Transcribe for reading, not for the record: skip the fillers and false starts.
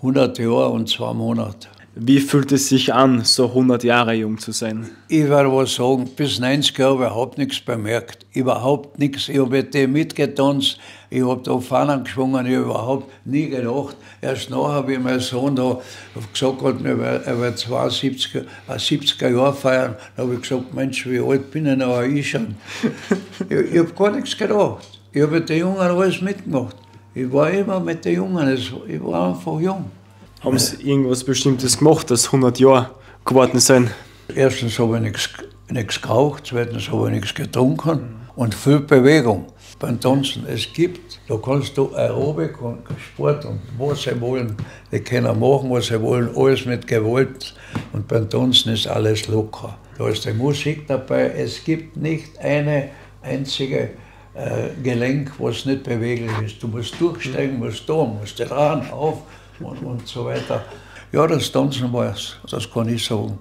100 Jahre und 2 Monate. Wie fühlt es sich an, so 100 Jahre jung zu sein? Ich werde was sagen, bis 90 Jahre überhaupt nichts bemerkt. Überhaupt nichts. Ich habe mit dem mitgetanzt, ich habe da Fahnen geschwungen, ich habe überhaupt nie gedacht. Erst nachher, wie mein Sohn da gesagt hat, er wird 70er Jahre feiern, da habe ich gesagt, Mensch, wie alt bin ich noch, ich schon. Ich habe gar nichts gedacht. Ich habe mit den Jungen alles mitgemacht. Ich war immer mit den Jungen, ich war einfach jung. Haben Sie irgendwas Bestimmtes gemacht, dass 100 Jahre geworden sind? Erstens habe ich nichts geraucht, zweitens habe ich nichts getrunken und viel Bewegung beim Tanzen. Es gibt, da kannst du Aerobik und Sport und was sie wollen, die können machen, was sie wollen, alles mit Gewalt. Und beim Tanzen ist alles locker. Da ist die Musik dabei, es gibt nicht eine einzige Gelenk, was nicht beweglich ist. Du musst durchsteigen, musst da, musst den Rahn auf und so weiter. Ja, das Tanzen war es, das kann ich sagen.